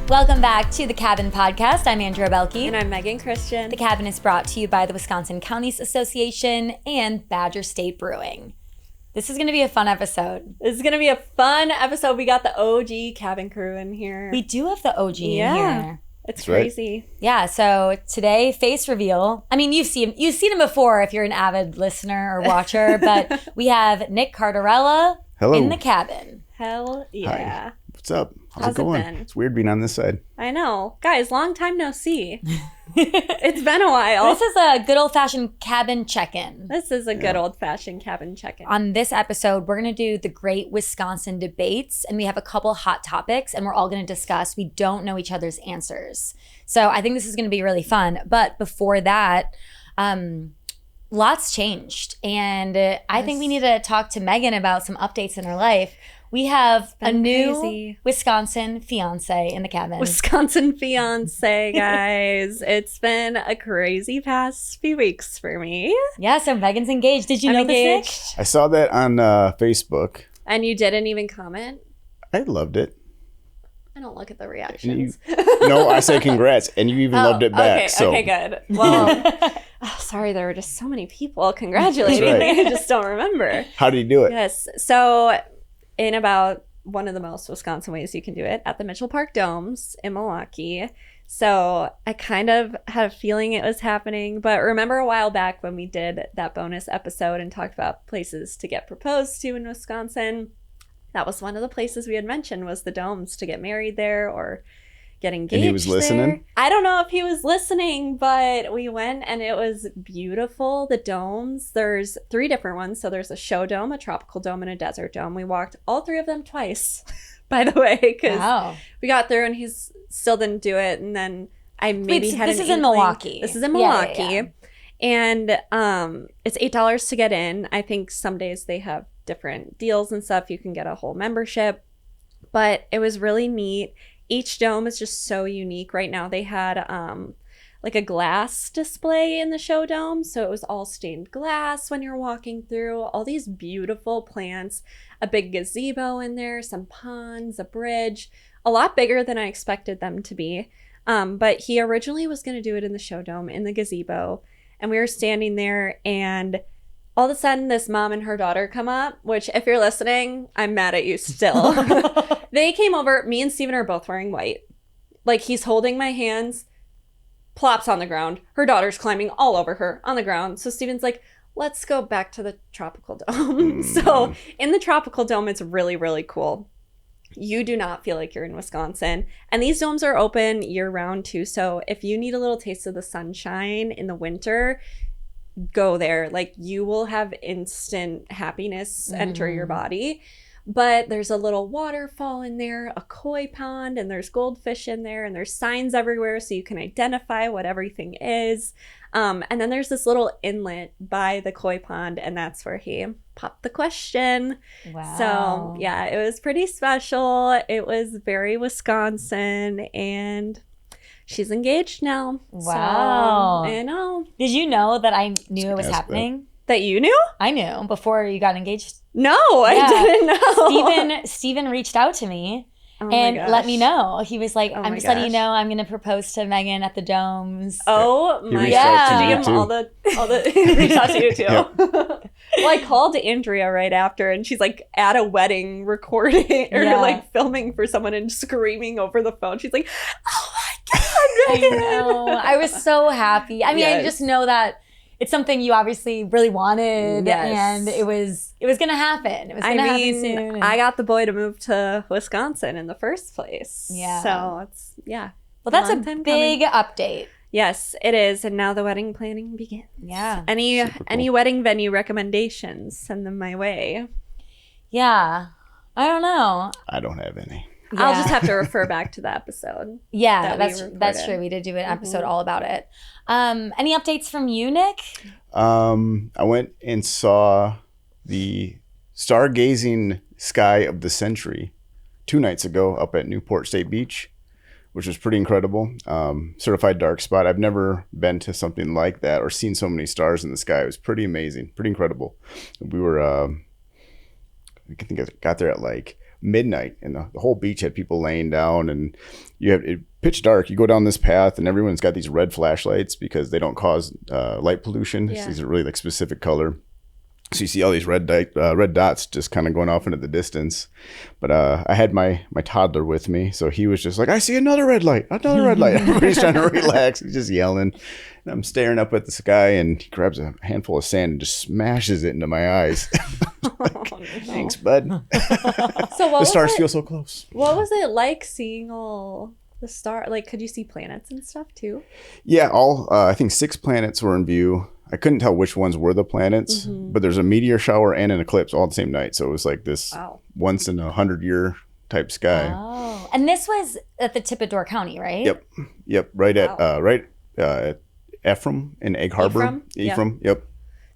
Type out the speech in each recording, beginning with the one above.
Welcome back to The Cabin Podcast. I'm Andrea Belke. And I'm Megan Christian. The Cabin is brought to you by the Wisconsin Counties Association and Badger State Brewing. This is going to be a fun episode. This is going to be a fun episode. We got the OG cabin crew in here. We do have the OG in here. It's crazy. Right. Yeah, so today, face reveal. I mean, you've seen him before if you're an avid listener or watcher, but we have Nick Cardarella in the cabin. Hell yeah. Hi. What's up? How's it going? It's weird being on this side. I know. Guys, long time no see. It's been a while. This is a good old-fashioned cabin check-in. This is a good old-fashioned cabin check-in. On this episode, we're going to do the Great Wisconsin Debates, and we have a couple hot topics, and we're all going to discuss. We don't know each other's answers. So I think this is going to be really fun. But before that, lots changed. And I think we need to talk to Megan about some updates in her life. We have a new Wisconsin fiance in the cabin. Wisconsin fiance, guys. It's been a crazy past few weeks for me. Yeah, so Megan's engaged. Did you know this, Nick? I saw that on Facebook. And you didn't even comment? I loved it. I don't look at the reactions. No, I said congrats, and you even loved it back. Okay, good. Well, sorry, there were just so many people congratulating me. I just don't remember. How did you do it? Yes, so in about one of the most Wisconsin ways you can do it, at the Mitchell Park Domes in Milwaukee. So I kind of had a feeling it was happening, but remember a while back when we did that bonus episode and talked about places to get proposed to in Wisconsin? That was one of the places we had mentioned, was the Domes, to get married there or get engaged. And he was listening? There. I don't know if he was listening, but we went and it was beautiful. The domes, there's 3 different ones. So there's a show dome, a tropical dome, and a desert dome. We walked all 3 of them twice, by the way, because we got through and he still didn't do it. And then I maybe had this is in Milwaukee. This is in Milwaukee. Yeah. And it's $8 to get in. I think some days they have different deals and stuff. You can get a whole membership, but it was really neat. Each dome is just so unique. Right now they had like a glass display in the show dome, so it was all stained glass when you're walking through. All these beautiful plants, a big gazebo in there, some ponds, a bridge, a lot bigger than I expected them to be. But he originally was going to do it in the show dome in the gazebo, and we were standing there, and all of a sudden this mom and her daughter come up, which if you're listening, I'm mad at you still. They came over. Me and Steven are both wearing white. Like, he's holding my hands, plops on the ground. Her daughter's climbing all over her on the ground. So Steven's like, let's go back to the tropical dome. So in the tropical dome, it's really, really cool. You do not feel like you're in Wisconsin. And these domes are open year round too. So if you need a little taste of the sunshine in the winter, go there. Like, you will have instant happiness enter your body. But there's a little waterfall in there, a koi pond, and there's goldfish in there, and there's signs everywhere so you can identify what everything is. And then there's this little inlet by the koi pond, and that's where he popped the question. Wow. So yeah, it was pretty special. It was very Wisconsin, and she's engaged now. Wow. So, I know. Did you know that I knew it was happening? That you knew? I knew before you got engaged. No, I didn't know. Steven reached out to me and let me know. He was like, I'm just letting you know I'm going to propose to Megan at the Domes. Oh my God. Did you give him all the he reached out to you too. Yep. Well, I called Andrea right after, and she's like at a wedding recording or like filming for someone and screaming over the phone. She's like, oh my God, Megan. I know. I was so happy. I mean, I just know that it's something you obviously really wanted, and it was going to happen. It was going to happen soon. I got the boy to move to Wisconsin in the first place. Yeah. So it's, Well, that's a big update. Yes, it is. And now the wedding planning begins. Yeah. Any wedding venue recommendations, send them my way. Yeah. I don't know. I don't have any. Yeah. I'll just have to refer back to the episode. Yeah, that's true. We did do an episode all about it. Any updates from you, Nick? I went and saw the stargazing sky of the century 2 nights ago up at Newport State Beach, which was pretty incredible. Certified dark spot. I've never been to something like that or seen so many stars in the sky. It was pretty amazing, pretty incredible. We were, I think I got there at like midnight, and the whole beach had people laying down, and you have it pitch dark. You go down this path, and everyone's got these red flashlights because they don't cause light pollution. Yeah. These are really like specific color. So you see all these red dots just kind of going off into the distance. But I had my toddler with me, so he was just like, I see another red light, another red light. Everybody's trying to relax. He's just yelling. And I'm staring up at the sky, and he grabs a handful of sand and just smashes it into my eyes. Like, thanks, bud. So what The stars was it, feel so close. what was it like seeing all the star? Like, could you see planets and stuff too? Yeah, I think 6 planets were in view. I couldn't tell which ones were the planets, but there's a meteor shower and an eclipse all the same night. So it was like this Wow. once in 100-year type sky. Oh, and this was at the tip of Door County, right? Yep. Right at Ephraim in Egg Harbor. Ephraim? Yep.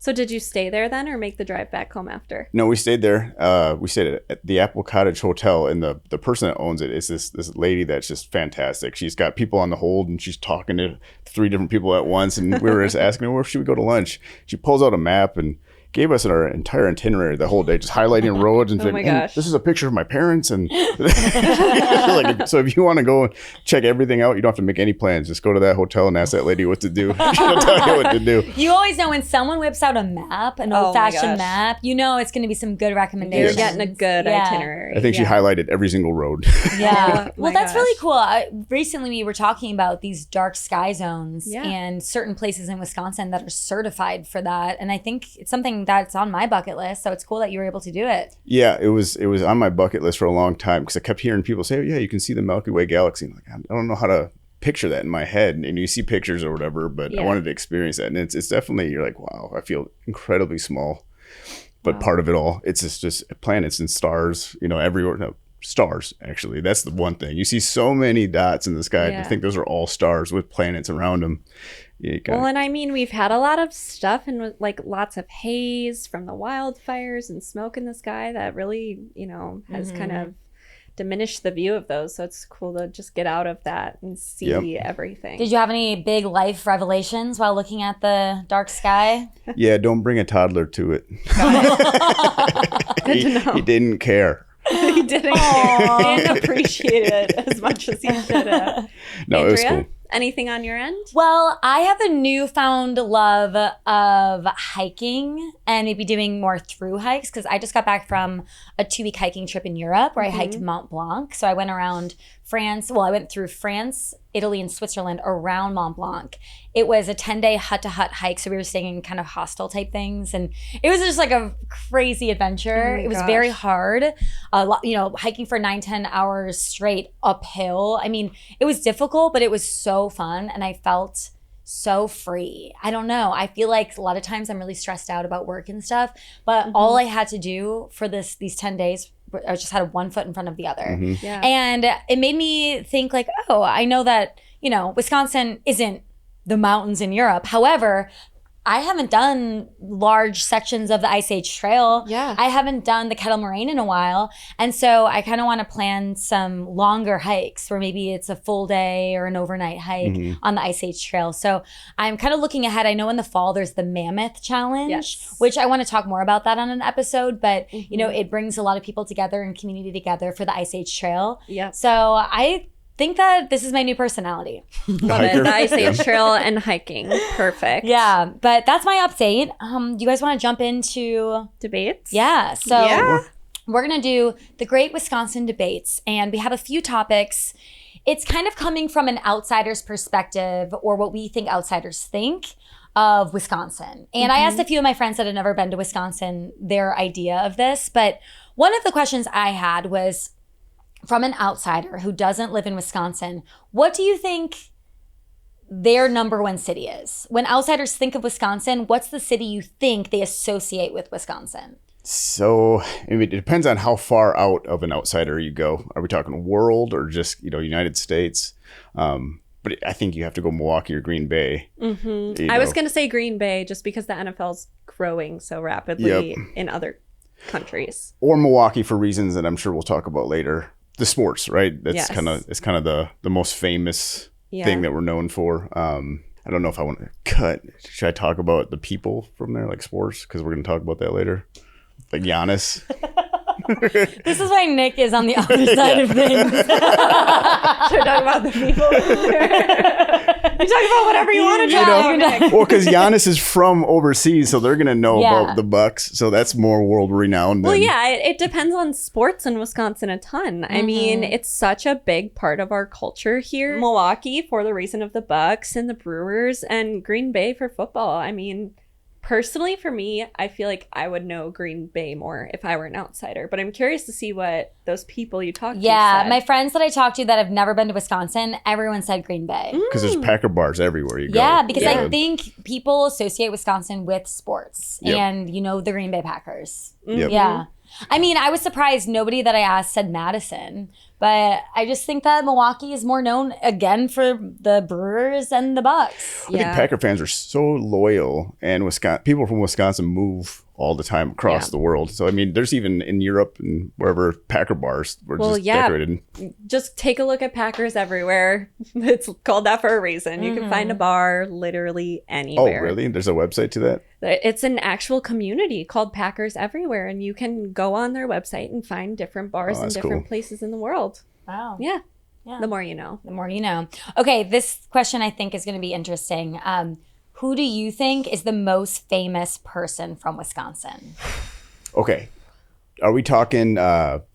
So did you stay there then, or make the drive back home after? No, we stayed there. We stayed at the Apple Cottage Hotel, and the person that owns it is this lady that's just fantastic. She's got people on the hold, and she's talking to 3 different people at once. And we were just asking her, where should we go to lunch? She pulls out a map and gave us our entire itinerary the whole day, just highlighting roads and Oh saying, my "And gosh. this is a picture of my parents." And like, so if you want to go and check everything out, you don't have to make any plans. Just go to that hotel and ask that lady what to do. She'll tell you what to do. You always know when someone whips out a map, an Oh my old-fashioned gosh. map, you know it's going to be some good You're recommendations. getting a good Yeah. itinerary. I think she Yeah. highlighted every single road. Yeah. Oh Well, my that's really gosh. cool. Recently, we were talking about these dark sky zones Yeah. and certain places in Wisconsin that are certified for that. And I think it's something that's on my bucket list. So it's cool that you were able to do it. Yeah, it was on my bucket list for a long time because I kept hearing people say, "Oh, yeah, you can see the Milky Way galaxy." I'm like, I don't know how to picture that in my head, and you see pictures or whatever, but I Yeah. wanted to experience that, and it's definitely, you're like, wow, I feel incredibly small, but part of it all, it's just planets and stars, everywhere. No, stars, actually, that's the one thing. You see so many dots in the sky. Yeah. I think those are all stars with planets around them. Well, and I mean, we've had a lot of stuff and like lots of haze from the wildfires and smoke in the sky that really, has kind of diminished the view of those. So it's cool to just get out of that and see Yep. everything. Did you have any big life revelations while looking at the dark sky? Yeah, don't bring a toddler to it. Good to know. He didn't care. He didn't care. He didn't appreciate it as much as he should have. No, it was Andrea, cool. anything on your end? Well, I have a newfound love of hiking and maybe doing more through hikes because I just got back from a 2-week hiking trip in Europe where I hiked Mont Blanc. So I went around France. Well, I went through France, Italy, and Switzerland around Mont Blanc. It was a 10-day hut-to-hut hike. So we were staying in kind of hostel type things. And it was just like a crazy adventure. Oh my It was gosh. very hard. A lot, hiking for 9-10 hours straight uphill. I mean, it was difficult, but it was so fun. And I felt so free. I don't know. I feel like a lot of times I'm really stressed out about work and stuff, but all I had to do for these 10 days, I just had one foot in front of the other. Yeah. And it made me think like, oh, I know that, Wisconsin isn't the mountains in Europe. However, I haven't done large sections of the Ice Age Trail. Yeah. I haven't done the Kettle Moraine in a while. And so I kind of want to plan some longer hikes where maybe it's a full day or an overnight hike on the Ice Age Trail. So I'm kind of looking ahead. I know in the fall there's the Mammoth Challenge, Yes. which I want to talk more about that on an episode. But, it brings a lot of people together and community together for the Ice Age Trail. Yep. So I think that this is my new personality. Love it. hiker? The Ice Age Yeah. Trail and hiking. Perfect. Yeah, but that's my update. Do you guys want to jump into? Debates? Yeah, so Yeah. we're gonna do the Great Wisconsin Debates, and we have a few topics. It's kind of coming from an outsider's perspective, or what we think outsiders think of Wisconsin. And I asked a few of my friends that had never been to Wisconsin their idea of this, but one of the questions I had was, from an outsider who doesn't live in Wisconsin, what do you think their number one city is? When outsiders think of Wisconsin, what's the city you think they associate with Wisconsin? So, it depends on how far out of an outsider you go. Are we talking world or just, United States? But I think you have to go Milwaukee or Green Bay. I was going to say Green Bay just because the NFL's growing so rapidly in other countries. Or Milwaukee for reasons that I'm sure we'll talk about later. The sports, right? That's Yes. it's kind of the most famous Yeah. thing that we're known for. I don't know if I want to cut. Should I talk about the people from there, like sports? Because we're going to talk about that later. Like Giannis. This is why Nick is on the other side of things. Should I talk about the people? You talk about whatever you want to Yeah, talk you about. know. Well, because Giannis is from overseas, so they're gonna know Yeah. about the Bucks. So that's more world renowned. Well, than, yeah, it depends on sports in Wisconsin a ton. I mean, it's such a big part of our culture here. Milwaukee for the reason of the Bucks and the Brewers, and Green Bay for football. I mean, personally, for me, I feel like I would know Green Bay more if I were an outsider. But I'm curious to see what those people you talked to Yeah, said. my friends that I talked to that have never been to Wisconsin, everyone said Green Bay. because there's Packer bars everywhere you go. Yeah, because I Yeah. think people associate Wisconsin with sports Yep. and, you know, the Green Bay Packers. Yep. Yeah. I mean, I was surprised nobody that I asked said Madison, but I just think that Milwaukee is more known again for the Brewers and the Bucks. I think Packer fans are so loyal, and people from Wisconsin move all the time across Yeah. the world. So I mean, there's even in Europe and wherever Packer bars were Well, just yeah. decorated. Just take a look at Packers everywhere. It's called that for a reason. You can find a bar literally Oh, anywhere. really? There's a website to that? It's an actual community called Packers Everywhere, and you can go on their website and find different bars Oh, in that's different cool. places in the world. Wow. Yeah. Yeah. The more you know. The more you know. Okay, this question I think is going to be interesting. Who do you think is the most famous person from Wisconsin? Okay. Are we talking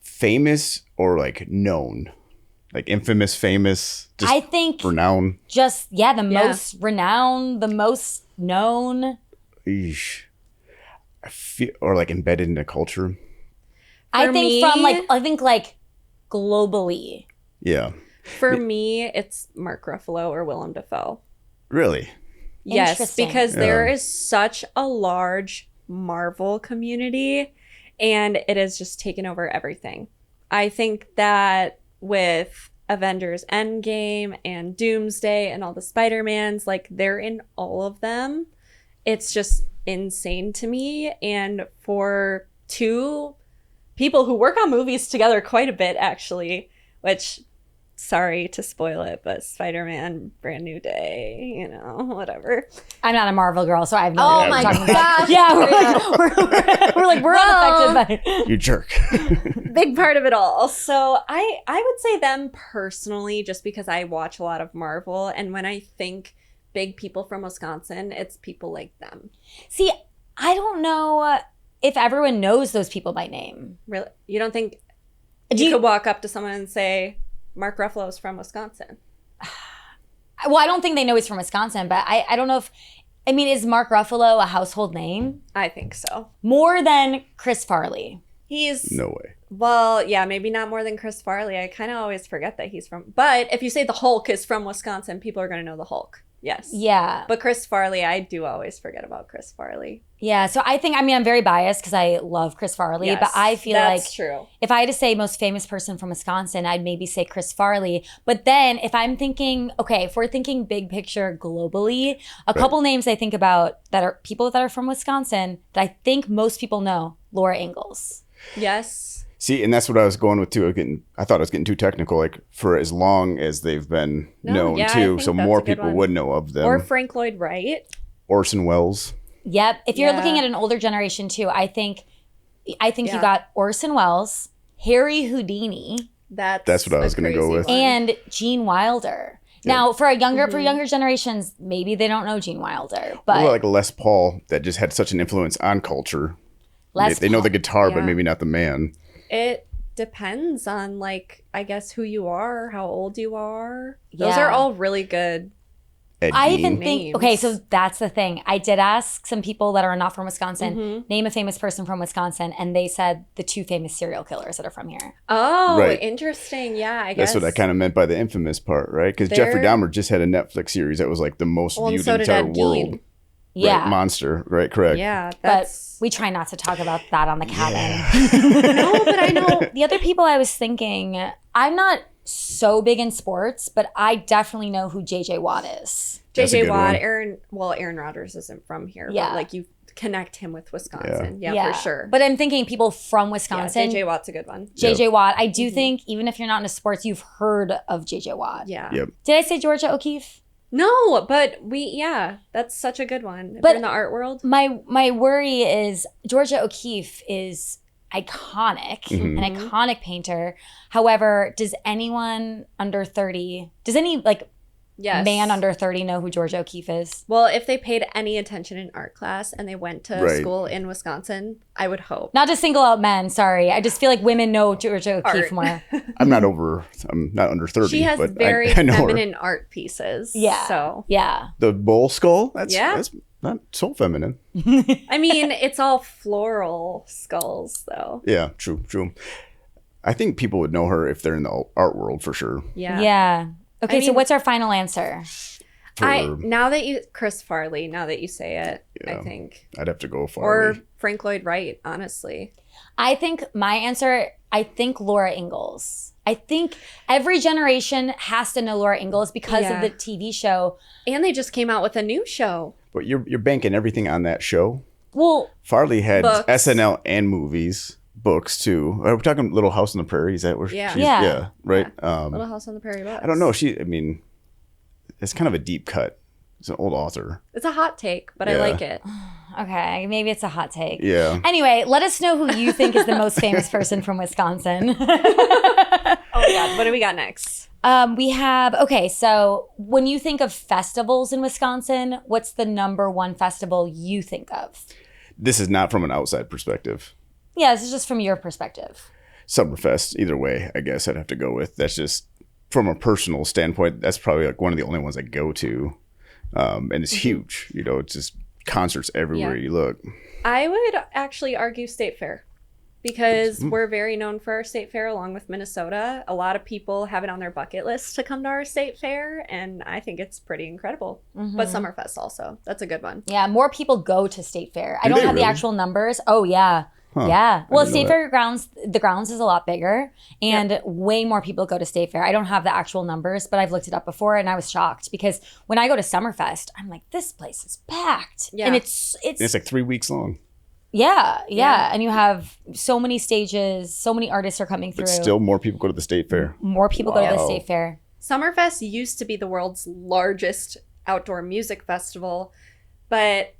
famous or like known? Like infamous, famous, just I think renowned? just, the Yeah. most renowned, the most known. Eesh. I feel, or like embedded in the culture. I For think me- I think globally. Yeah. For me, it's Mark Ruffalo or Willem Dafoe. Really? Yes, Interesting. because there Yeah. is such a large Marvel community, and it has just taken over everything. I think that with Avengers Endgame and Doomsday and all the Spider-Mans, like they're in all of them. It's just insane to me. And for two people who work on movies together quite a bit, actually, which, sorry to spoil it, but Spider-Man, Brand New Day, you know, whatever. I'm not a Marvel girl, so I have no Oh idea my what you're talking about. gosh. Yeah, we're unaffected by it. You jerk. Big part of it all. So I would say them personally, just because I watch a lot of Marvel, and when I think big people from Wisconsin, it's people like them. See, I don't know if everyone knows those people by name. Really, you don't think Do you you- could walk up to someone and say, Mark Ruffalo's from Wisconsin? Well, I don't think they know he's from Wisconsin, but I don't know if, I mean, is Mark Ruffalo a household name? I think so. More than Chris Farley. He's No way. well, yeah, maybe not more than Chris Farley. I kind of always forget that he's from. But if you say the Hulk is from Wisconsin, people are going to know the Hulk. Yes. Yeah. But Chris Farley, I do always forget about Chris Farley. Yeah. So I think, I mean, I'm very biased because I love Chris Farley, Yes, but I feel like that's true. if I had to say most famous person from Wisconsin, I'd maybe say Chris Farley. But then if I'm thinking, okay, if we're thinking big picture globally, a couple names I think about that are people that are from Wisconsin that I think most people know, Laura Ingalls. Yes. See, and that's what I was going with too. I thought I was getting too technical. Like for as long as they've been No, known yeah, I too, think so that's more a good people one. would know of them. Or Frank Lloyd Wright. Orson Welles. Yep. If you're Yeah. looking at an older generation too, I think Yeah. you got Orson Welles, Harry Houdini, That's what I was a gonna go crazy with. one. and Gene Wilder. Now, for younger generations, maybe they don't know Gene Wilder, but Or like Les Paul, that just had such an influence on culture. Les They know the Paul- guitar, but Yeah. maybe not the man. It depends on, like, I guess who you are, how old you are. Those Yeah. are all really good. Ed I Gein. even think, okay, names. so that's the thing. I did ask some people that are not from Wisconsin, Mm-hmm. name a famous person from Wisconsin, and they said the two famous serial killers that are from here. Oh, Right. interesting. Yeah, I guess. That's what I kind of meant by the infamous part, right? Because Jeffrey They're- Dahmer just had a Netflix series that was like the most Well, and viewed so in the did entire Ed world. Gein. Yeah. Right, Monster, right? Correct. Yeah, But that's. we try not to talk about that on the cabin. No, but I know. The other people I was thinking, I'm not so big in sports, but I definitely know who JJ Watt is. That's a JJ good Watt, one. Aaron Rodgers isn't from here. Yeah. But, like, you connect him with Wisconsin. Yeah, for sure. But I'm thinking people from yeah, Wisconsin. JJ Watt's a good one. JJ Watt. I do think even if you're not into sports, you've heard of JJ Watt. Yeah. Yep. Did I say Georgia O'Keeffe? No, but that's such a good one. If But- you're in the art world. My worry is Georgia O'Keeffe is iconic, Mhm. an iconic painter. However, does anyone under 30, does any like Yes. man under 30 know who George O'Keeffe is? Well, if they paid any attention in art class and they went to Right. school in Wisconsin, I would hope. Not to single out men, sorry. I just feel like women know George O'Keeffe Art. more. I'm not under 30. She has but very I know her. feminine art pieces. Yeah. So, Yeah. The bull skull. That's Yeah. That's not so feminine. I mean, it's all floral skulls, though. Yeah, true. I think people would know her if they're in the art world for sure. Yeah. Yeah. Okay, I so mean- what's our final answer? Chris Farley, now that you say it, Yeah. I think. I'd have to go Or Farley. Frank Lloyd Wright, honestly. I think my answer, I think Laura Ingalls. I think every generation has to know Laura Ingalls because Yeah. of the TV show. And they just came out with a new show. But you're banking everything on that show. Well, Farley had Books. SNL and movies, books too. Are we talking Little House on the Prairie? Is that where Yeah. she's Yeah. right? Little House on the Prairie books. I don't know. I mean, it's kind of a deep cut. It's an old author. It's a hot take, but I Yeah. like it. okay, maybe it's a hot take. Yeah. Anyway, let us know who you think is the most famous person from Wisconsin. Oh my God. What do we got next? We have, okay, so when you think of festivals in Wisconsin, what's the number one festival you think of? This is not from an outside perspective. Yeah, this is just from your perspective. Summerfest, either way, I guess I'd have to go with. That's just from a personal standpoint. That's probably like one of the only ones I go to, and it's huge. You know, it's just concerts everywhere Yeah. you look. I would actually argue State Fair because we're very known for our State Fair along with Minnesota. A lot of people have it on their bucket list to come to our State Fair, and I think it's pretty incredible. But Summerfest also. That's a good one. Yeah, more people go to State Fair. I Do don't they have really? the actual numbers. Oh, yeah. Huh. Yeah. Well, didn't know State that. Fair grounds, the grounds is a lot bigger and way more people go to State Fair. I don't have the actual numbers, but I've looked it up before and I was shocked because when I go to Summerfest, I'm like, this place is packed. Yeah. And it's It's like 3 weeks long, yeah. And you have so many stages, so many artists are coming through. but still more people go to the state fair. More people go to the Wow. State Fair. Summerfest used to be the world's largest outdoor music festival, but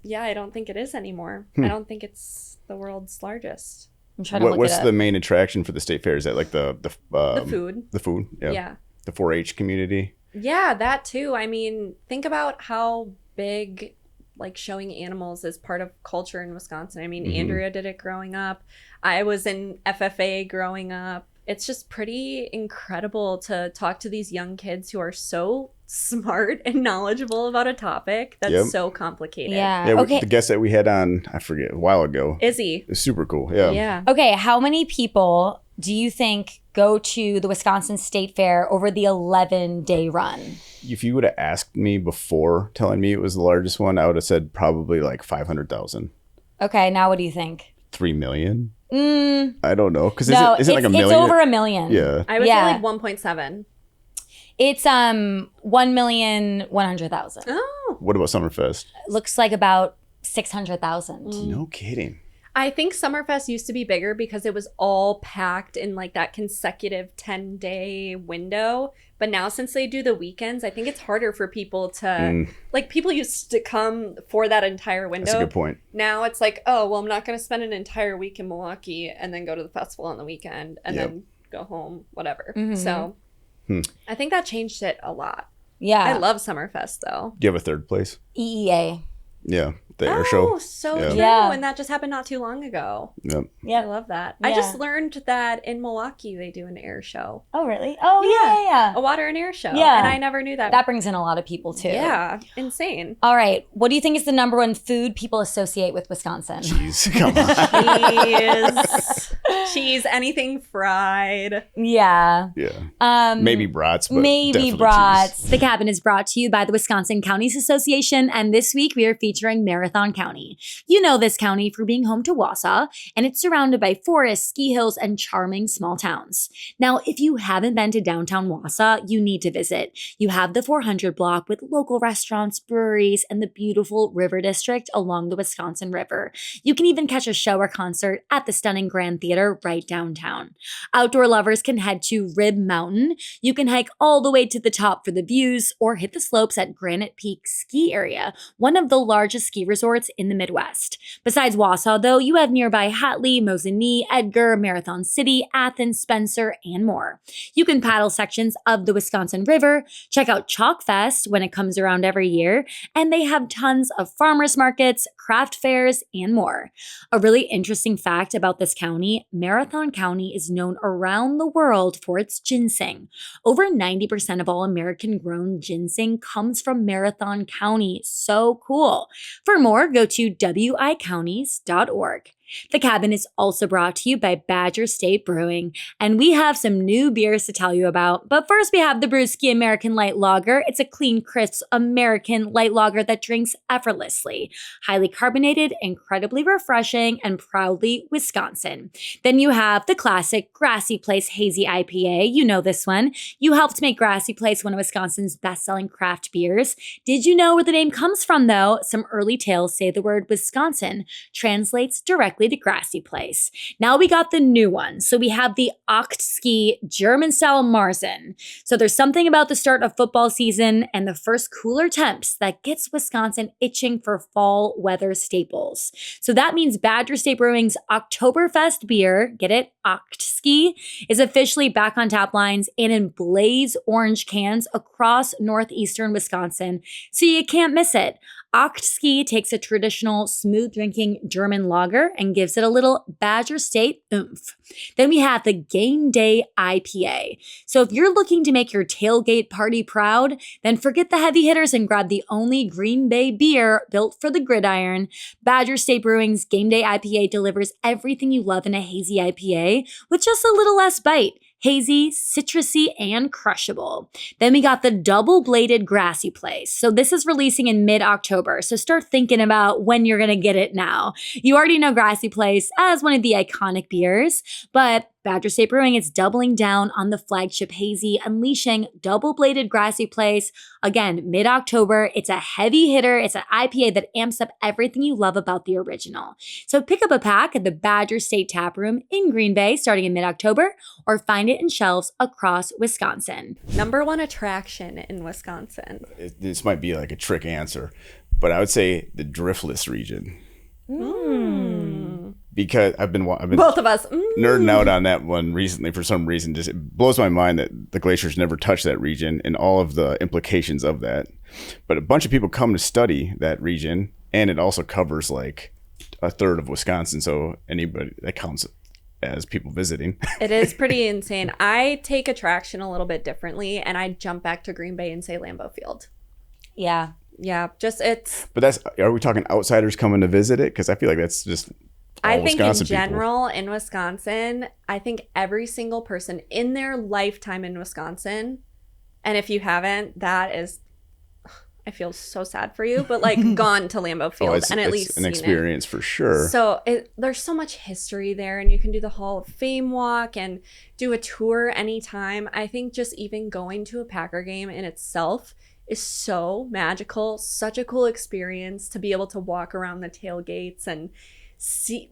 yeah, I don't think it is anymore. I don't think it's the world's largest. I'm trying to look What's it up. the main attraction for the state fair? Is that like the food. The food, yeah. Yeah. The 4-H community. Yeah, that too. I mean, think about how big like showing animals is part of culture in Wisconsin. I mean, Mhm. Andrea did it growing up. I was in FFA growing up. It's just pretty incredible to talk to these young kids who are so smart and knowledgeable about a topic that's Yep. so complicated. Yeah. Yeah, Okay. the guest that we had on, I forget, a while ago. Izzy. It's super cool. Yeah. Yeah. Okay, how many people do you think go to the Wisconsin State Fair over the 11-day run? If you would have asked me before telling me it was the largest one, I would have said probably like 500,000. Okay, now what do you think? 3 million? Mm, I don't know. Because no, is it like a it's million? over a million. Yeah. I would Yeah. say like 1.7. It's 1,100,000. Oh. What about Summerfest? Looks like about 600,000. No kidding. I think Summerfest used to be bigger because it was all packed in like that consecutive 10-day window. But now since they do the weekends, I think it's harder for people to like people used to come for that entire window. That's a good point. Now it's like, oh, well, I'm not going to spend an entire week in Milwaukee and then go to the festival on the weekend and Yep. then go home, whatever. Mhm. So I think that changed it a lot. Yeah. I love Summerfest though. Do you have a third place? EEA. Yeah. The air Oh, show. so Yeah. true. Yeah. And that just happened not too long ago. Yep. I Yeah. love that. Yeah. I just learned that in Milwaukee they do an air show, Oh, really? Oh, yeah. a water and air show. Yeah. And I never knew that. That brings in a lot of people, too. Yeah, insane. All right. What do you think is the number one food people associate with Wisconsin? Jeez, come on. Cheese, anything fried. Yeah. Yeah. Maybe brats, but Maybe definitely brats. cheese. The Cabin is brought to you by the Wisconsin Counties Association, and this week we are featuring Marathon County. You know this county for being home to Wausau, and it's surrounded by forests, ski hills, and charming small towns. Now, if you haven't been to downtown Wausau, you need to visit. You have the 400 block with local restaurants, breweries, and the beautiful River District along the Wisconsin River. You can even catch a show or concert at the stunning Grand Theater right downtown. Outdoor lovers can head to Rib Mountain. You can hike all the way to the top for the views or hit the slopes at Granite Peak Ski Area, one of the largest ski resorts in the Midwest. Besides Wausau, though, you have nearby Hatley, Mosinee, Edgar, Marathon City, Athens, Spencer, and more. You can paddle sections of the Wisconsin River, check out Chalk Fest when it comes around every year, and they have tons of farmers markets, craft fairs, and more. A really interesting fact about this county, Marathon County is known around the world for its ginseng. Over 90% of all American-grown ginseng comes from Marathon County. So cool. For more, go to wicounties.org. The Cabin is also brought to you by Badger State Brewing, and we have some new beers to tell you about. But first, we have the Brewski American Light Lager. It's a clean, crisp American light lager that drinks effortlessly. Highly carbonated, incredibly refreshing, and proudly Wisconsin. Then you have the classic Grassy Place Hazy IPA. You know this one. You helped make Grassy Place one of Wisconsin's best-selling craft beers. Did you know where the name comes from, though? Some early tales say the word Wisconsin translates directly to Grassy Place. Now we got the new one. So we have the Ochtski German-style Marzen. So there's something about the start of football season and the first cooler temps that gets Wisconsin itching for fall weather staples. So that means Badger State Brewing's Oktoberfest beer, get it, Ochtski, is officially back on tap lines and in blaze orange cans across northeastern Wisconsin. So you can't miss it. Ochtski takes a traditional smooth-drinking German lager and gives it a little Badger State oomph. Then we have the Game Day IPA. So if you're looking to make your tailgate party proud, then forget the heavy hitters and grab the only Green Bay beer built for the gridiron. Badger State Brewing's Game Day IPA delivers everything you love in a hazy IPA with just a little less bite. Hazy, citrusy, and crushable. Then we got the double-bladed Grassy Place. So this is releasing in mid-October, so start thinking about when you're gonna get it now. You already know Grassy Place as one of the iconic beers, but Badger State Brewing is doubling down on the flagship hazy, unleashing double-bladed Grassy Place. Again, mid-October, it's a heavy hitter. It's an IPA that amps up everything you love about the original. So pick up a pack at the Badger State Tap Room in Green Bay starting in mid-October, or find it in shelves across Wisconsin. Number one attraction in Wisconsin. This might be like a trick answer, but I would say the Driftless region. Because I've been Both of us. nerding out on that one recently for some reason. Just it blows my mind that the glaciers never touched that region and all of the implications of that. But a bunch of people come to study that region, and it also covers like a third of Wisconsin. So anybody that counts as people visiting. It is pretty insane. I take attraction a little bit differently, and I jump back to Green Bay and say Lambeau Field. Yeah. Yeah, just it's. But are we talking outsiders coming to visit it? Because I feel like that's just. I think Wisconsin in general in Wisconsin, I think every single person in their lifetime in Wisconsin, and if you haven't, that is, I feel so sad for you, but like gone to Lambeau Field and at least an seen experience for sure. So there's so much history there, and you can do the Hall of Fame walk and do a tour anytime. I think just even going to a Packer game in itself is so magical, such a cool experience to be able to walk around the tailgates and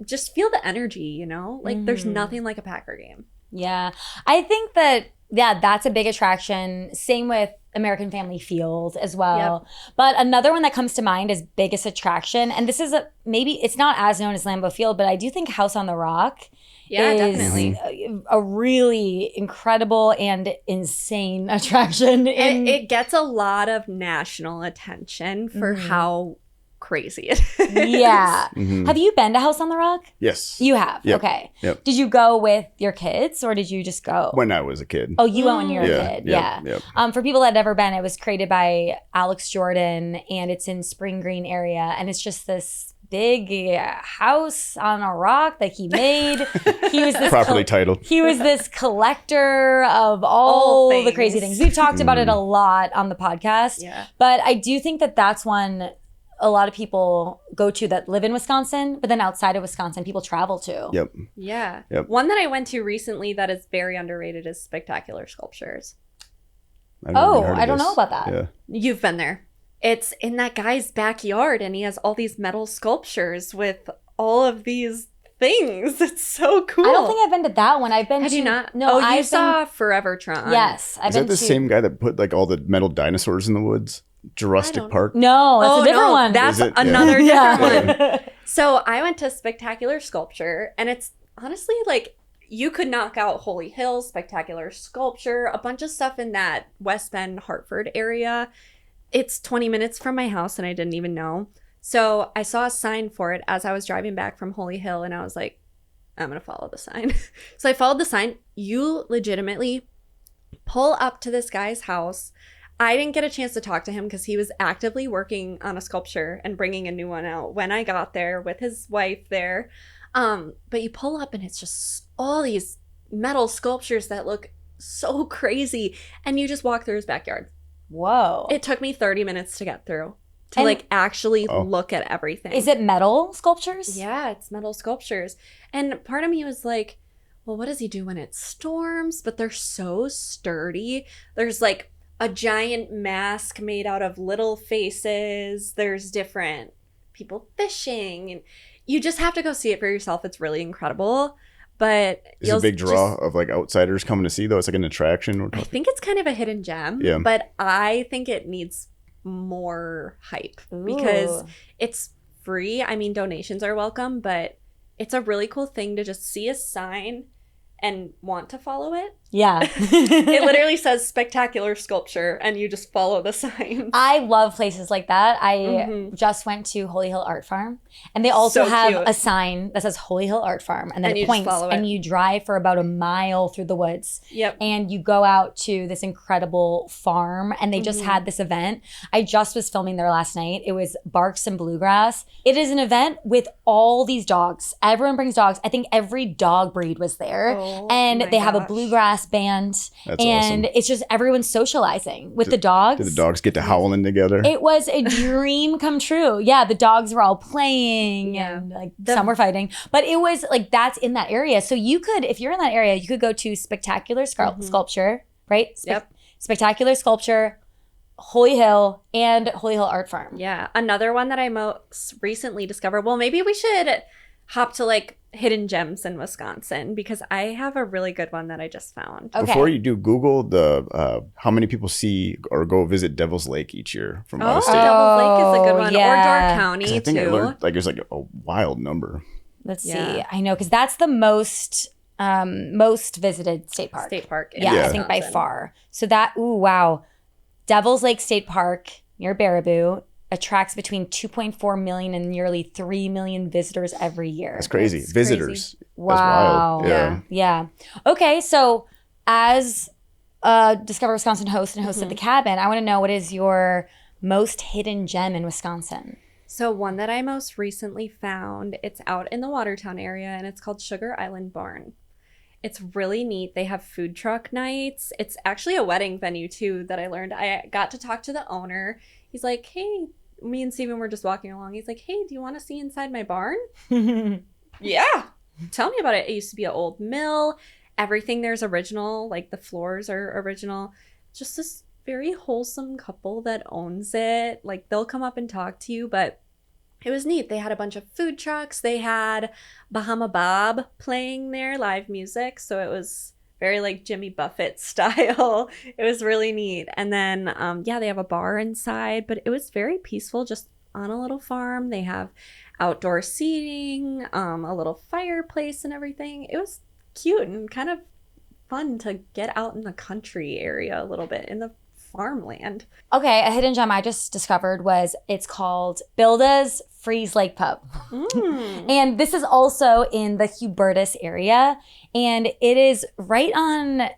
just feel the energy, you know? Like there's nothing like a Packer game. Yeah. I think that, that's a big attraction. Same with American Family Field as well. Yep. But another one that comes to mind as biggest attraction, and this is maybe it's not as known as Lambeau Field, but I do think House on the Rock is definitely a really incredible and insane attraction. It gets a lot of national attention for how crazy it is. Yeah. Have you been to House on the Rock? Yes. You have? Yep. Okay. Yep. Did you go with your kids or did you just go? When I was a kid. Oh, you went when you were a kid. Yep, Yeah. yep. For people that had never been, it was created by Alex Jordan and it's in Spring Green area. And it's just this big house on a rock that he made. He was this properly titled. He was this collector of all the crazy things. We've talked about it a lot on the podcast. Yeah. But I do think that that's one a lot of people go to that live in Wisconsin, but then outside of Wisconsin, people travel to. Yep. Yeah. Yep. One that I went to recently that is very underrated is Spectacular Sculptures. I don't know about that. Yeah. You've been there. It's in that guy's backyard and he has all these metal sculptures with all of these things. It's so cool. I don't think I've been to that one. I've been Have to... you not? No, you saw Forever Tron. Yes. Is that the same guy that put like all the metal dinosaurs in the woods? Jurassic Park? No, that's a different one. That's Is it? another Yeah. different one. So I went to Spectacular Sculpture, and it's honestly like you could knock out Holy Hill, Spectacular Sculpture, a bunch of stuff in that West Bend, Hartford area. It's 20 minutes from my house, and I didn't even know. So I saw a sign for it as I was driving back from Holy Hill, and I was like, I'm going to follow the sign. So I followed the sign. You legitimately pull up to this guy's house. I didn't get a chance to talk to him because he was actively working on a sculpture and bringing a new one out when I got there with his wife there. But you pull up and it's just all these metal sculptures that look so crazy. And you just walk through his backyard. Whoa. It took me 30 minutes to get through to And- like actually Oh. look at everything. Is it metal sculptures? Yeah, it's metal sculptures. And part of me was like, well, what does he do when it storms? But they're so sturdy. There's like a giant mask made out of little faces. There's different people fishing. And you just have to go see it for yourself. It's really incredible. But Is it a big draw of like outsiders coming to see though? It's like an attraction. I think it's kind of a hidden gem. Yeah. But I think it needs more hype because Ooh. it's free. I mean, donations are welcome, but it's a really cool thing to just see a sign and want to follow it. Yeah. It literally says Spectacular Sculpture, and you just follow the sign. I love places like that. I Mhm. just went to Holy Hill Art Farm, and they also So have cute. a sign that says Holy Hill Art Farm, and then And it you just points, follow it. and you drive for about a mile through the woods, Yep. and you go out to this incredible farm, and they just Mhm. had this event. I just was filming there last night. It was Barks and Bluegrass. It is an event with all these dogs. Everyone brings dogs. I think every dog breed was there. Oh And my they have a gosh. bluegrass band, That's and awesome. it's just everyone socializing with the dogs. Did the dogs get to howling together? It was a dream come true. Yeah, the dogs were all playing Yeah. and like some were fighting. But it was like that's in that area. So you could, if you're in that area, you could go to Spectacular Sculpture, right? Yep. Spectacular Sculpture, Holy Hill, and Holy Hill Art Farm. Yeah. Another one that I most recently discovered. Well, maybe we should hop to like hidden gems in Wisconsin because I have a really good one that I just found. Okay. Before you do, Google the how many people see or go visit Devil's Lake each year from out Oh, of state. Devil's Lake is a good one. Or yeah. Door 'Cause County I think I too. learned like there's like a wild number. Let's see. Yeah. I know because that's the most visited state park. State Park. in Yeah, I Yeah. think by Wisconsin. far. So that, ooh, wow. Devil's Lake State Park near Baraboo attracts between 2.4 million and nearly 3 million visitors every year. That's crazy. That's Visitors. crazy. Wow. That's wild. Yeah. Yeah. Okay, so as Discover Wisconsin host and host of The Cabin, I want to know what is your most hidden gem in Wisconsin? So one that I most recently found, it's out in the Watertown area and it's called Sugar Island Barn. It's really neat. They have food truck nights. It's actually a wedding venue too that I learned. I got to talk to the owner. He's like, hey, me and Steven were just walking along. He's like, hey, do you want to see inside my barn? Yeah. Tell me about it. It used to be an old mill. Everything there's original. Like the floors are original. Just this very wholesome couple that owns it. Like they'll come up and talk to you, but it was neat. They had a bunch of food trucks. They had Bahama Bob playing there, live music. So it was very like Jimmy Buffett style. It was really neat. And then, they have a bar inside, but it was very peaceful, just on a little farm. They have outdoor seating, a little fireplace and everything. It was cute and kind of fun to get out in the country area a little bit in the farmland. Okay, a hidden gem I just discovered was it's called Bilda's Freeze Lake Pub. And this is also in the Hubertus area. And it is right on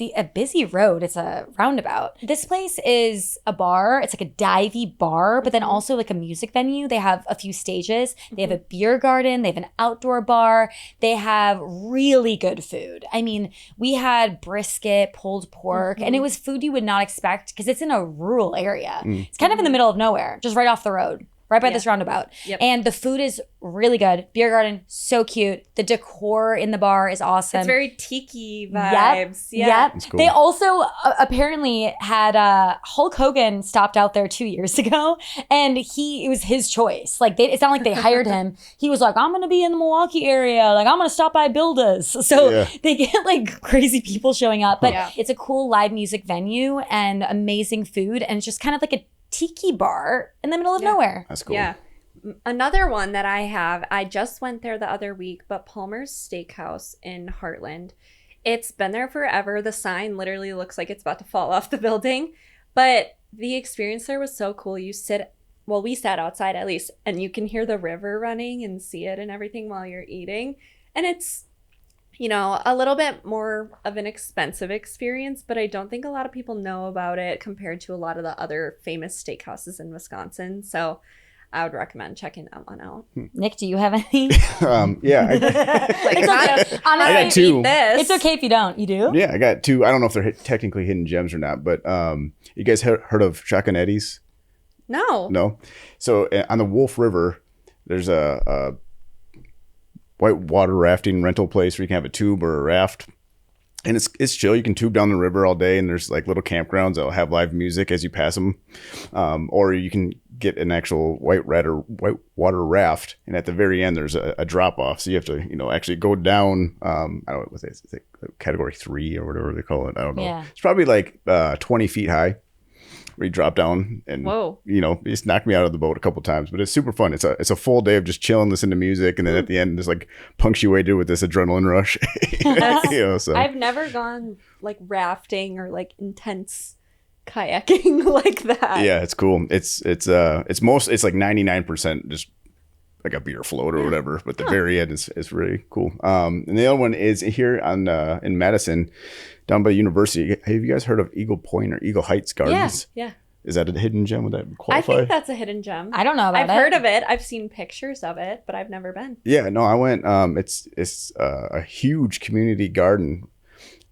a busy road. It's a roundabout. This place is a bar. It's like a divey bar, but then also like a music venue. They have a few stages. They have a beer garden. They have an outdoor bar. They have really good food. I mean, we had brisket, pulled pork, and it was food you would not expect because it's in a rural area. It's kind of in the middle of nowhere, just right off the road. right by Yeah. this roundabout. Yep. And the food is really good. Beer garden, so cute. The decor in the bar is awesome. It's very tiki vibes. Yep. Yeah. That's cool. They also apparently had Hulk Hogan stopped out there 2 years ago, and it was his choice. Like it's not like they hired him. He was like, I'm gonna be in the Milwaukee area. Like I'm gonna stop by Builda's. So Yeah. they get like crazy people showing up, but Yeah. it's a cool live music venue and amazing food, and it's just kind of like a tiki bar in the middle of Yeah. nowhere. That's cool. Yeah. Another one that I just went there the other week, but Palmer's Steakhouse in Heartland. It's been there forever. The sign literally looks like it's about to fall off the building, but the experience there was so cool. We sat outside at least, and you can hear the river running and see it and everything while you're eating. And it's, a little bit more of an expensive experience, but I don't think a lot of people know about it compared to a lot of the other famous steakhouses in Wisconsin. So I would recommend checking that one out. Nick, do you have any? Yeah. It's okay. Honestly, I got two. Eat this. it's okay if you don't. You do? Yeah, I got two. I don't know if they're technically hidden gems or not, but you guys heard of Shotgun Eddie's? No. No. So on the Wolf River, there's a white water rafting rental place where you can have a tube or a raft. And it's chill. You can tube down the river all day, and there's like little campgrounds that'll have live music as you pass them. Or you can get an actual white water raft, and at the very end there's a drop off. So you have to actually go down. I don't know what it's like category 3 or whatever they call it. I don't know. Yeah. It's probably like 20 feet high. Where you drop down and Whoa. it's knocked me out of the boat a couple times, but it's super fun. It's a full day of just chilling, listening to music, and then at the end it's like punctuated with this adrenaline rush. So I've never gone like rafting or like intense kayaking like that. yeah, it's cool. It's like 99% just like a beer float or whatever, but the very end is really cool. And the other one is here on in Madison, down by the university. Have you guys heard of Eagle Point or Eagle Heights Gardens? Yeah. Is that a hidden gem? Would that I qualify? think that's a hidden gem. I don't know about I've it. heard of it. I've seen pictures of it, but I've never been. Yeah, no, I went. It's a huge community garden,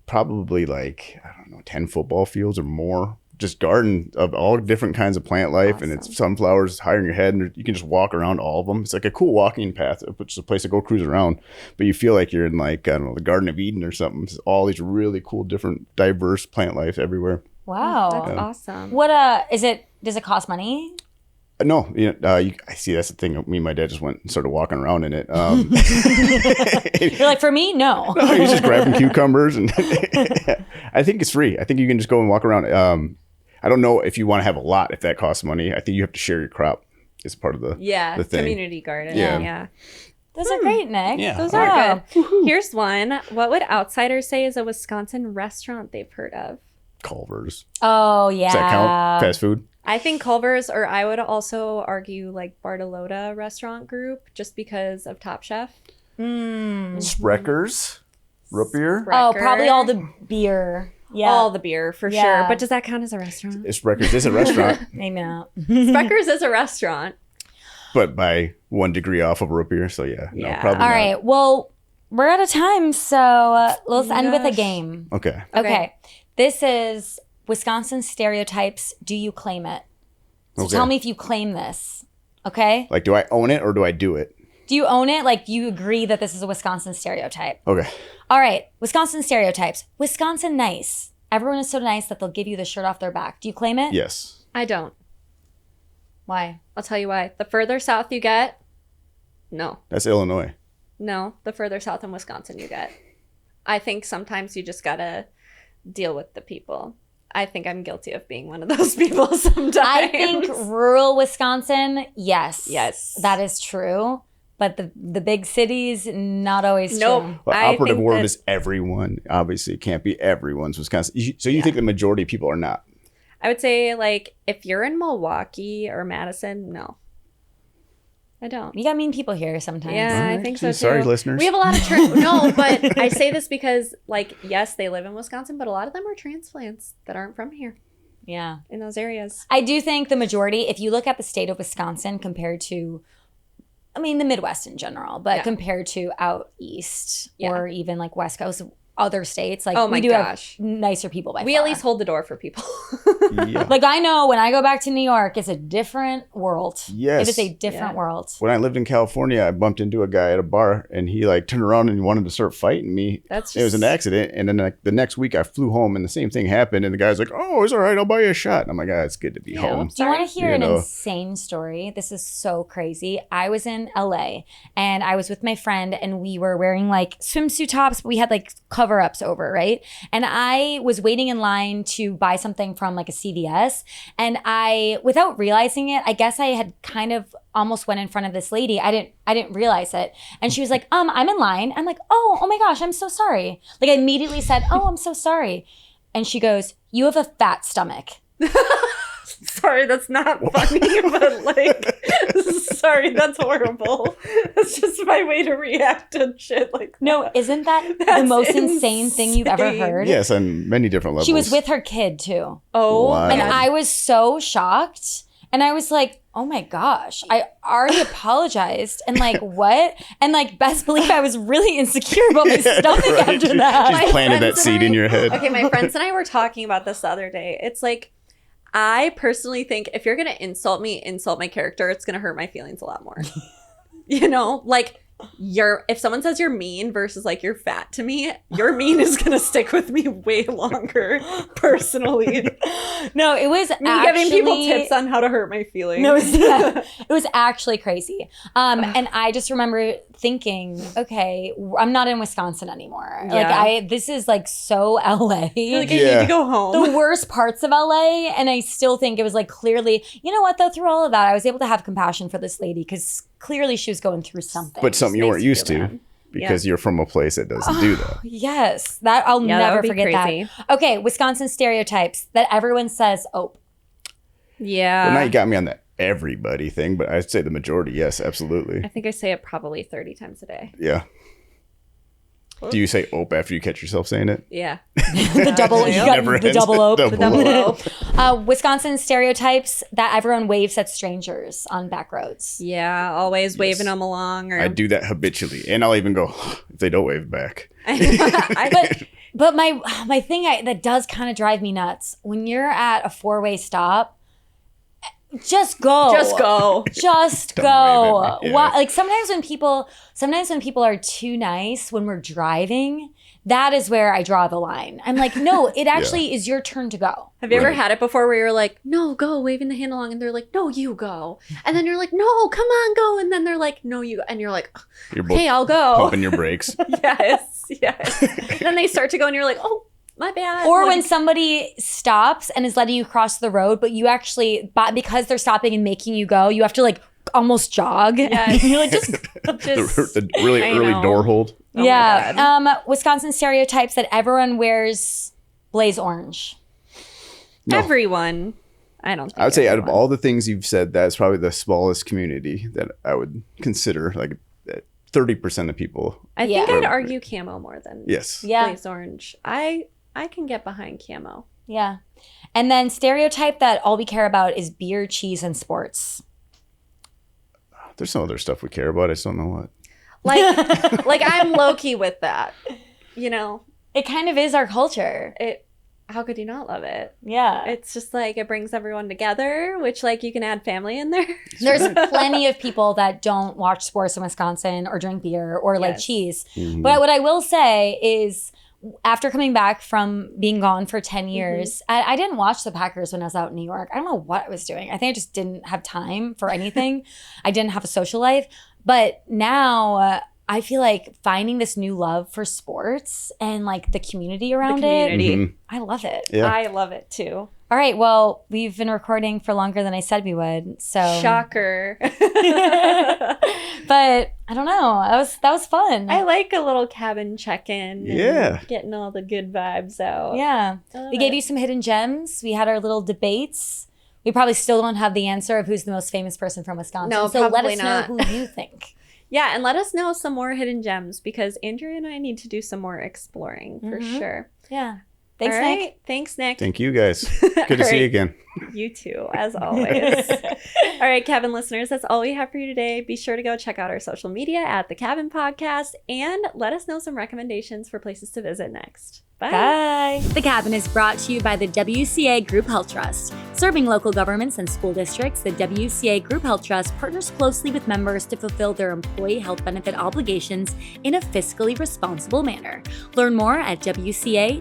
probably like 10 football fields or more. Just garden of all different kinds of plant life, and it's sunflowers higher in your head, and you can just walk around all of them. It's like a cool walking path, which is a place to go cruise around, but you feel like you're in like the Garden of Eden or something. It's all these really cool, different, diverse plant life everywhere. Wow. That's awesome. What is it? Does it cost money? No, I see that's the thing. Me and my dad just went and started walking around in it. You're like, for me, no. He's just grabbing cucumbers, and I think it's free. I think you can just go and walk around. I don't know if you want to have a lot, if that costs money. I think you have to share your crop as part of the Yeah, the thing. community garden. Yeah. Yeah. Those are great, Nick. Yeah. Those Wow. are good. Here's one. What would outsiders say is a Wisconsin restaurant they've heard of? Culver's. Oh, yeah. Does that count? Fast food? I think Culver's, or I would also argue like Bartolotta Restaurant Group, just because of Top Chef. Sprecher's? Root beer? Oh, Sprecher. probably all the beer. Yeah. All the beer for Yeah. sure. But does that count as a restaurant? Sprecher's is a restaurant, Maybe not. Sprecker's is a restaurant. but by 1 degree off of root beer. So yeah, no, Yeah. probably All not. right. Well, we're out of time. So let's end with a gosh. game. Okay. Okay. This is Wisconsin stereotypes. Do you claim it? So Okay. tell me if you claim this. Okay. Like, do I own it or do I do it? Do you own it? Like, do you agree that this is a Wisconsin stereotype? Okay. All right. Wisconsin stereotypes. Wisconsin nice. Everyone is so nice that they'll give you the shirt off their back. Do you claim it? Yes. I don't. Why? I'll tell you why. The further south you get, no. That's Illinois. No, the further south in Wisconsin you get. I think sometimes you just gotta deal with the people. I think I'm guilty of being one of those people sometimes. I think rural Wisconsin, yes. Yes. That is true. But the big cities, not always Nope. true. The I operative think word that- is everyone. Obviously, it can't be everyone's Wisconsin. So you think the majority of people are not? I would say, like, if you're in Milwaukee or Madison, no. I don't. You got mean people here sometimes. Yeah, I Alright. think so too. Sorry, listeners. We have a lot of no, but I say this because, like, yes, they live in Wisconsin, but a lot of them are transplants that aren't from here Yeah. in those areas. I do think the majority, if you look at the state of Wisconsin compared to, I mean, the Midwest in general, but Yeah. compared to out east Yeah. or even like West Coast, other states. Like Oh my we do gosh. have nicer people by We far. at least hold the door for people. Yeah. Like I know when I go back to New York, it's a different world. Yes. It is a different Yeah. world. When I lived in California, I bumped into a guy at a bar, and he like turned around and wanted to start fighting me. That's It was an just- accident, and then like the next week I flew home, and the same thing happened. And the guy's like, "Oh, it's all right. I'll buy you a shot." And I'm like, "Ah, it's good to be Yeah, home." Do you want to hear You an know. insane story? This is so crazy. I was in LA and I was with my friend and we were wearing like swimsuit tops, but we had like cover ups over, right? And I was waiting in line to buy something from like a CVS. And I, without realizing it, I guess I had kind of almost went in front of this lady. I didn't realize it. And she was like, I'm in line. I'm like, oh my gosh, I'm so sorry. Like I immediately said, oh, I'm so sorry. And she goes, you have a fat stomach. Sorry, that's not funny, but like, sorry, that's horrible. That's just my way to react to shit like that. No, isn't that the That's most insane thing you've ever insane. heard? Yes, on many different levels. She was with her kid too. Oh, Wow. And God. I was so shocked. And I was like, oh my gosh, I already apologized. And like, what? And like, best believe I was really insecure about my stomach Right. after She that. My planted that friends seed and in I- your head. Okay, my friends and I were talking about this the other day. It's like, I personally think if you're going to insult me, insult my character, it's going to hurt my feelings a lot more. You know, like if someone says you're mean versus like you're fat to me, your mean is going to stick with me way longer personally. No, it was Me actually giving people tips on how to hurt my feelings. No, it was actually crazy. And I just remember thinking, okay, I'm not in Wisconsin anymore. Like Yeah. this is like so LA. You're like, I Yeah. need to go home. The worst parts of LA. And I still think it was like clearly, you know what though, through all of that, I was able to have compassion for this lady because clearly she was going through something. But something you makes weren't you used feel to bad. because you're from a place that doesn't do that. Yes, that I'll Yeah, that never would be forget crazy. that. Okay, Wisconsin stereotypes that everyone says, oh, Yeah. Well, now you got me on the everybody thing, but I'd say the majority, yes, absolutely. I think I say it probably 30 times a day. Yeah. Do you say "ope" after you catch yourself saying it? Yeah. the double, you got Never the ends. double ope. Double The double ope. ope. Wisconsin stereotypes that everyone waves at strangers on back roads. Yeah, always waving them along. Or I do that habitually, and I'll even go if they don't wave back. But my thing that does kind of drive me nuts when you're at a 4-way stop. Just go. Just go. Just Don't go. wave at me. Yeah. Why, like sometimes when people are too nice when we're driving, that is where I draw the line. I'm like, no, it actually is your turn to go. Have you ever Right. had it before where you're like, no, go, waving the hand along, and they're like, no, you go. And then you're like, no, come on, go. And then they're like, no, you go. And you're like, You're both okay, I'll go. pumping your brakes. Yes, yes. Then they start to go, and you're like, oh, my bad. Or Like, when somebody stops and is letting you cross the road, but you actually, but because they're stopping and making you go, you have to like almost jog. Yes. You're like, just The really I early know. door hold. Oh my yeah. God. Wisconsin stereotypes that everyone wears blaze orange. No. everyone. I don't think I would say out of everyone. all the things you've said, that's probably the smallest community that I would consider. Like 30% of people. I think Yeah. I'd argue camo more than Yes. Yeah. blaze orange. I can get behind camo. Yeah. And then stereotype that all we care about is beer, cheese, and sports. There's some other stuff we care about. I just don't know what. Like I'm low key with that. You know, It kind of is our culture. how could you not love it? Yeah. It's just like it brings everyone together, which like you can add family in there. There's plenty of people that don't watch sports in Wisconsin or drink beer or like Yes. cheese. Mhm. But what I will say is, after coming back from being gone for 10 years, I didn't watch the Packers when I was out in New York. I don't know what I was doing. I think I just didn't have time for anything. I didn't have a social life. But now I feel like finding this new love for sports and like the community around community. it. Mhm. I love it. Yeah. I love it too. All right. Well, we've been recording for longer than I said we would. So Shocker. but I don't know. That was fun. I like a little cabin check-in. and Yeah. getting all the good vibes out. yeah. I love We gave it. you some hidden gems. We had our little debates. We probably still don't have the answer of who's the most famous person from Wisconsin. No, so let probably us not. know who you think. Yeah, and let us know some more hidden gems because Andrea and I need to do some more exploring for Mhm. sure. Yeah. Thanks, All Nick. right. Thanks, Nick. Thank you guys. Good to see you again. You too, as always. All right, Cabin listeners, that's all we have for you today. Be sure to go check out our social media at The Cabin Podcast and let us know some recommendations for places to visit next. Bye. Bye. The Cabin is brought to you by the WCA Group Health Trust. Serving local governments and school districts, the WCA Group Health Trust partners closely with members to fulfill their employee health benefit obligations in a fiscally responsible manner. Learn more at WCAGHT.org.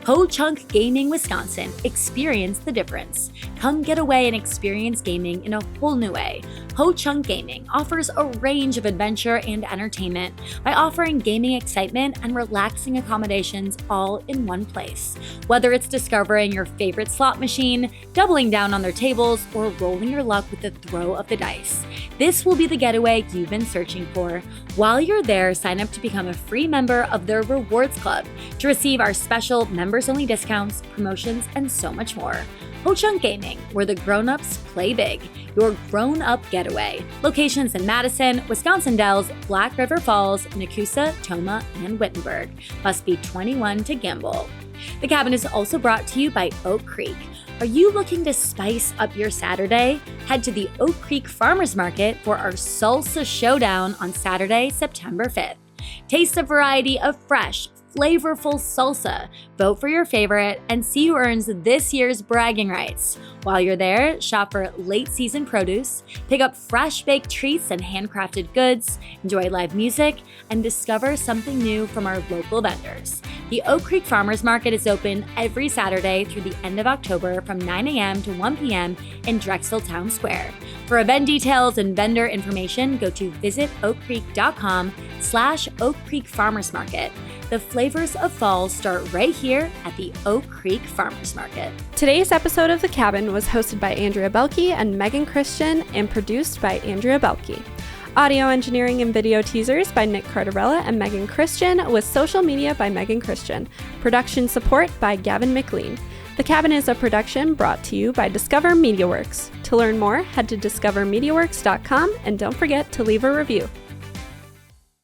Ho Chunk Gaming Wisconsin. Experience the difference. Come get away and experience gaming in a whole new way. Ho Chunk Gaming offers a range of adventure and entertainment by offering gaming excitement and relaxing accommodations all in one place. Whether it's discovering your favorite slot machine, doubling down on their tables, or rolling your luck with the throw of the dice, this will be the getaway you've been searching for. While you're there, sign up to become a free member of their Rewards Club to receive our special members-only discounts, promotions, and so much more. Ho Chunk Gaming, where the grown-ups play big. Your grown-up getaway. Locations in Madison, Wisconsin Dells, Black River Falls, Nakusa, Toma, and Wittenberg. Must be 21 to gamble. The Cabin is also brought to you by Oak Creek. Are you looking to spice up your Saturday? Head to the Oak Creek Farmers Market for our Salsa Showdown on Saturday, September 5th. Taste a variety of fresh, flavorful salsa. Vote for your favorite and see who earns this year's bragging rights. While you're there, shop for late season produce, pick up fresh baked treats and handcrafted goods, enjoy live music, and discover something new from our local vendors. The Oak Creek Farmers Market is open every Saturday through the end of October from 9 a.m. to 1 p.m. in Drexel Town Square. For event details and vendor information, go to visitoakcreek.com/Oak Creek Farmers Market. The flavors of fall start right here at the Oak Creek Farmers Market. Today's episode of The Cabin was hosted by Andrea Belke and Megan Christian and produced by Andrea Belke. Audio engineering and video teasers by Nick Cardarella and Megan Christian, with social media by Megan Christian. Production support by Gavin McLean. The Cabin is a production brought to you by Discover MediaWorks. To learn more, head to discovermediaworks.com and don't forget to leave a review.